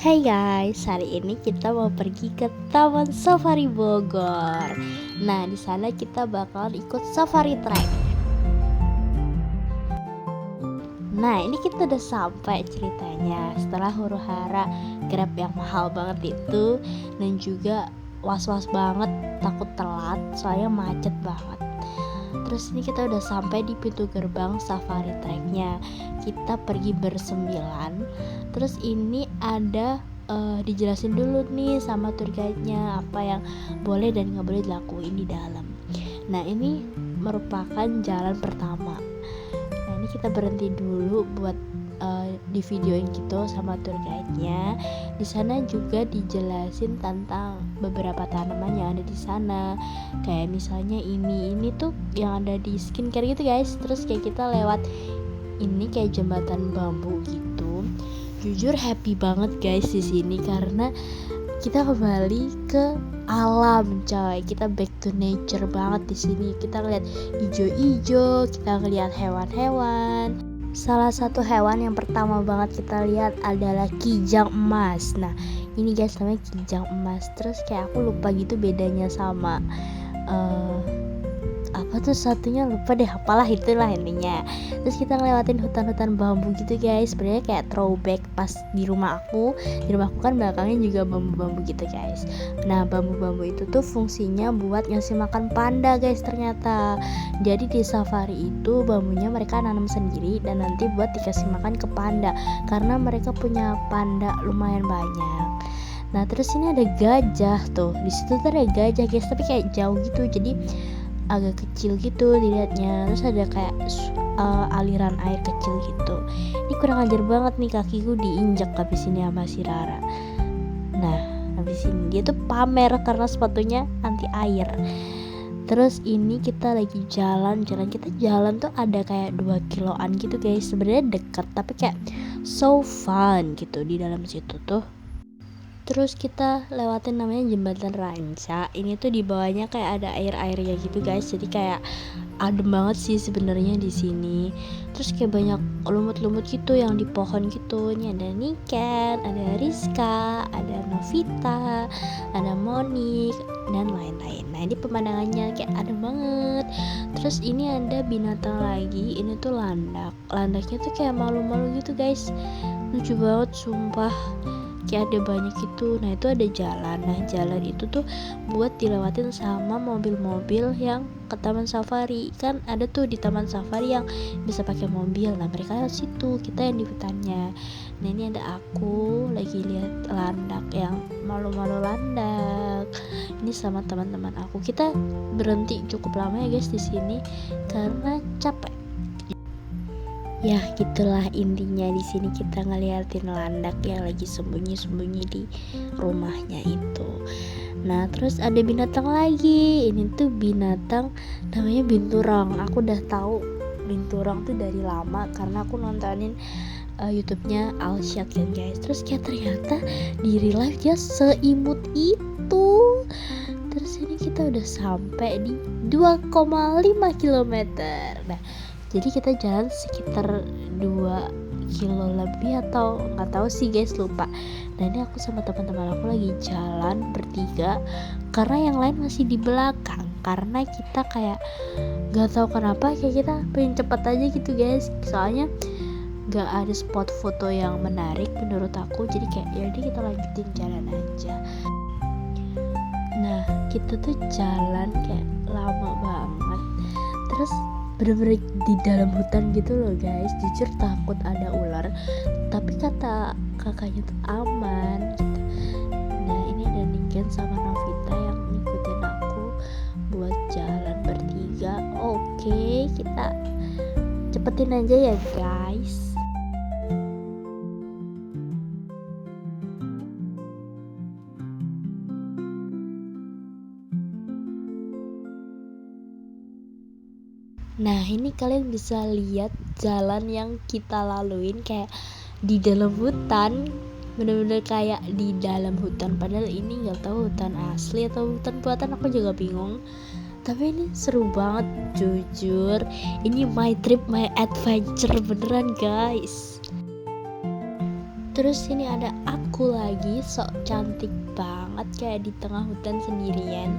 Hey guys, hari ini kita mau pergi ke Taman Safari Bogor. Nah, di sana kita bakal ikut safari trek. Nah, ini kita udah sampai ceritanya. Setelah huru-hara Grab yang mahal banget itu, dan juga was-was banget takut telat soalnya macet banget. Terus ini kita udah sampai di pintu gerbang safari treknya. Kita pergi bersembilan. Terus ini ada dijelasin dulu nih sama tour guide-nya apa yang boleh dan nggak boleh dilakuin di dalam. Nah, ini merupakan jalan pertama. Nah, ini kita berhenti dulu buat di videoin gitu sama tour guide-nya. Di sana juga dijelasin tentang beberapa tanaman yang ada di sana. Kayak misalnya ini tuh yang ada di skincare gitu guys. Terus kayak kita lewat ini kayak jembatan bambu gitu. Jujur happy banget guys di sini karena kita kembali ke alam coy. Kita back to nature banget di sini. Kita lihat ijo-ijo, kita ngeliat hewan-hewan. Salah satu hewan yang pertama banget kita lihat adalah kijang emas. Nah, ini guys namanya kijang emas. Terus kayak aku lupa gitu bedanya sama apa tuh satunya lupa deh, apalah itulah intinya. Terus kita ngelewatin hutan-hutan bambu gitu guys. Sebenarnya kayak throwback pas di rumah aku. Di rumah aku kan belakangnya juga bambu-bambu gitu guys. Nah, bambu-bambu itu tuh fungsinya buat ngasih makan panda guys ternyata. Jadi di safari itu bambunya mereka nanam sendiri dan nanti buat dikasih makan ke panda karena mereka punya panda lumayan banyak. Nah, terus ini ada gajah tuh. Di situ tuh ada gajah guys, tapi kayak jauh gitu. Jadi agak kecil gitu dilihatnya. Terus ada kayak aliran air kecil gitu. Ini kurang ajar banget nih, kakiku diinjak habis ini sama si Rara. Nah, habis ini dia tuh pamer karena sepatunya anti air. Terus ini kita lagi jalan kita jalan tuh ada kayak 2 kiloan gitu guys. Sebenarnya dekat tapi kayak so fun gitu di dalam situ tuh. Terus kita lewatin namanya jembatan Ranca. Ini tuh di bawahnya kayak ada air-airnya gitu guys. Jadi kayak adem banget sih sebenarnya di sini. Terus kayak banyak lumut-lumut gitu yang di pohon gitu. Ini ada Niken, ada Rizka, ada Novita, ada Monik dan lain-lain. Nah, ini pemandangannya kayak adem banget. Terus ini ada binatang lagi. Ini tuh landak. Landaknya tuh kayak malu-malu gitu guys. Lucu banget sumpah. Kayak ada banyak itu. Nah, itu ada jalan. Nah, jalan itu tuh buat dilewatin sama mobil-mobil yang ke taman safari. Kan ada tuh di taman safari yang bisa pakai mobil. Nah, mereka lewat situ, kita yang di hutannya. Nah, ini ada aku lagi lihat landak yang malu-malu landak. Ini sama teman-teman aku. Kita berhenti cukup lama ya guys di sini karena capek. Ya, gitulah intinya. Di sini kita ngeliatin landak yang lagi sembunyi-sembunyi di rumahnya itu. Nah, terus ada binatang lagi. Ini tuh binatang namanya binturong. Aku udah tahu binturong tuh dari lama karena aku nontonin YouTube-nya Alshad kan guys. Terus kayak ternyata di real life dia seimut itu. Terus ini kita udah sampai di 2,5 km. Nah, jadi kita jalan sekitar 2 kilo lebih atau nggak tahu sih guys, lupa. Nah, ini aku sama teman-teman aku lagi jalan bertiga karena yang lain masih di belakang. Karena kita kayak nggak tahu kenapa kayak kita pengen cepet aja gitu guys. Soalnya nggak ada spot foto yang menarik menurut aku. Jadi kayak yaudah kita lanjutin jalan aja. Nah, kita tuh jalan kayak lama banget. Terus bener-bener di dalam hutan gitu loh guys. Jujur takut ada ular, tapi kata kakaknya tuh aman gitu. Nah, ini ada Niken sama Novita yang ngikutin aku buat jalan bertiga. Oke, kita cepetin aja ya guys. Nah, ini kalian bisa lihat jalan yang kita laluin kayak di dalam hutan. Bener-bener kayak di dalam hutan. Padahal ini nggak tahu hutan asli atau hutan buatan, aku juga bingung. Tapi ini seru banget jujur. Ini my trip, my adventure beneran guys. Terus ini ada aku lagi, sok cantik banget kayak di tengah hutan sendirian.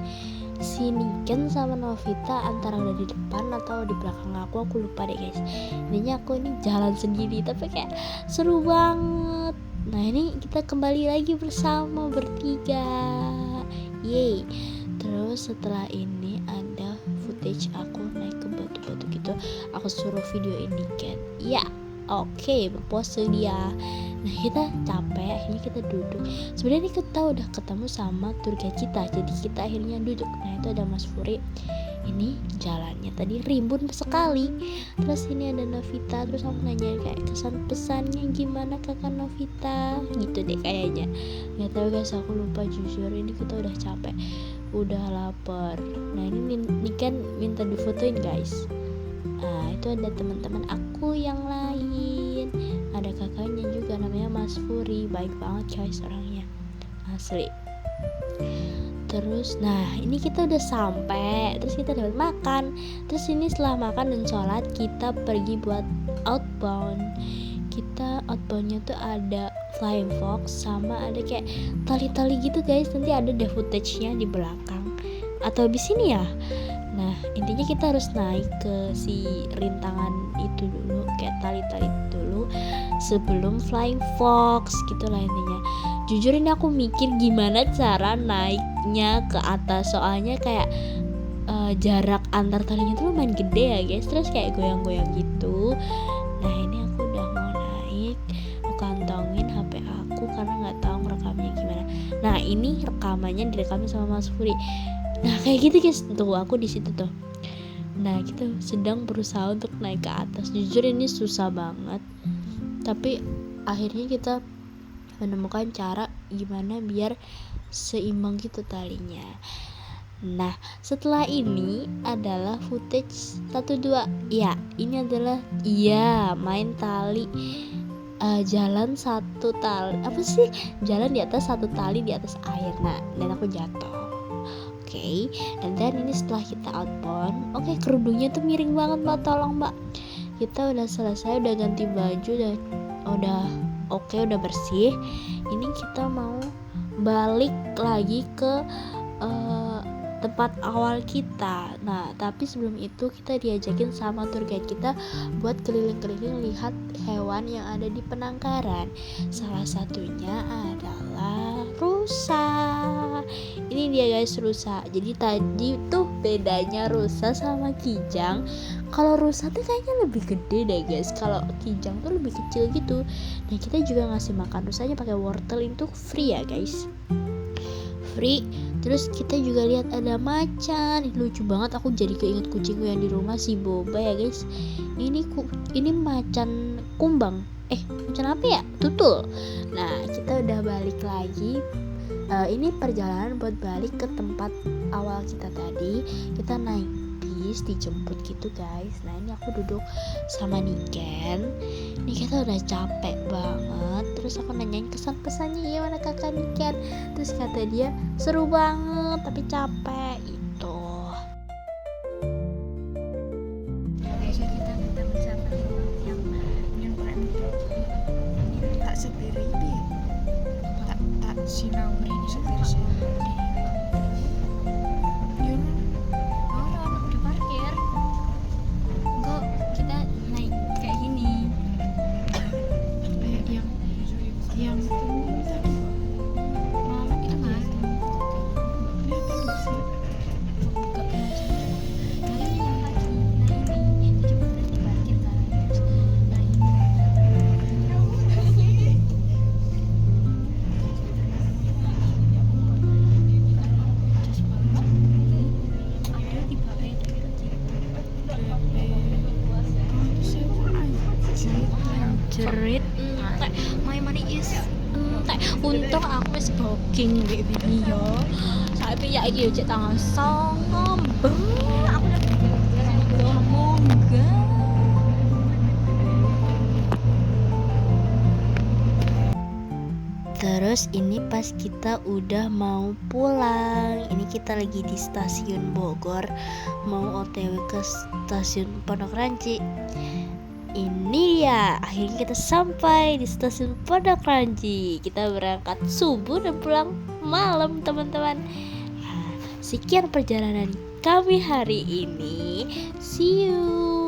Si Niken sama Novita antara udah di depan atau di belakang aku lupa deh guys. Intinya aku ini jalan sendiri tapi kayak seru banget. Nah ini kita kembali lagi bersama bertiga, yeay. Terus setelah ini ada footage aku naik ke batu-batu gitu. Aku suruh videoin Niken. Ya, oke, berpose dia. Nah kita capek, akhirnya kita duduk. Sebenarnya kita udah ketemu sama tour guide kita, jadi kita akhirnya duduk. Nah itu ada Mas Furi. Ini jalannya tadi rimbun sekali. Terus ini ada Novita. Terus aku nanya kayak kesan pesannya gimana kakak Novita, gitu deh kayaknya. Nggak tahu guys, aku lupa jujur. Ini kita udah capek, udah lapar. Nah ini kan minta difotoin guys. Nah itu ada teman-teman aku yang lain, ada kakaknya juga namanya Mas Furi, baik banget guys orangnya, asli. Terus nah ini kita udah sampai, terus kita dapat makan. Terus ini setelah makan dan sholat kita pergi buat outbound. Kita outboundnya tuh ada flying fox sama ada kayak tali-tali gitu guys. Nanti ada deh footage-nya di belakang atau di sini ya. Nah intinya kita harus naik ke si rintangan itu dulu, kayak tali-tali dulu sebelum flying fox gitu lah intinya. Jujur ini aku mikir gimana cara naiknya ke atas, soalnya kayak jarak antar talinya tuh lumayan gede ya guys. Terus kayak goyang-goyang gitu. Nah ini aku udah mau naik, aku kantongin HP aku karena nggak tahu ngerekamnya gimana. Nah ini rekamannya direkamin sama Mas Furi. Nah kayak gitu guys, tuh aku di situ tuh. Nah kita sedang berusaha untuk naik ke atas. Jujur ini susah banget, tapi akhirnya kita menemukan cara gimana biar seimbang gitu talinya. Nah setelah ini adalah footage 1-2. Ya ini adalah main tali, jalan satu tali, apa sih, jalan di atas satu tali di atas air. Nah dan aku jatuh. Oke, and then ini setelah kita outbound. Oke, kerudungnya tuh miring banget mbak, tolong mbak. Kita udah selesai, udah ganti baju, udah oke, udah bersih. Ini kita mau balik lagi ke tempat awal kita. Nah tapi sebelum itu kita diajakin sama tour guide kita buat keliling-keliling lihat hewan yang ada di penangkaran. Salah satunya adalah rusa. Ini dia guys, rusa. Jadi tadi tuh bedanya rusa sama kijang. Kalau rusa tuh kayaknya lebih gede deh guys, kalau kijang tuh lebih kecil gitu. Nah kita juga ngasih makan rusanya pakai wortel, itu free ya guys, free. Terus kita juga lihat ada macan. Ini lucu banget, aku jadi keinget kucingku yang di rumah si Boba ya guys. Ini macan kumbang. Macan apa ya? Tutul. Nah kita udah balik lagi. Ini perjalanan buat balik ke tempat awal kita tadi. Kita naik bis, dijemput gitu guys. Nah ini aku duduk sama Niken. Ini kita udah capek banget. Terus aku nanyain kesan-pesannya gimana kakak Niken. Terus kata dia seru banget tapi capek itu. Biasa kita minta mencapai yang keren tak sendiri ini, tak sinauri sendiri Jerit my money is untung aku wis booking di video. Saiki ya iki cek tanggal 9. Aku udah mongga. Terus Terus ini pas kita udah mau pulang, ini kita lagi di stasiun Bogor, mau OTW ke stasiun Pondok Ranji. Ini ya, akhirnya kita sampai di stasiun Pondok Ranji. Kita berangkat subuh dan pulang malam, teman-teman. Nah, sekian perjalanan kami hari ini. See you.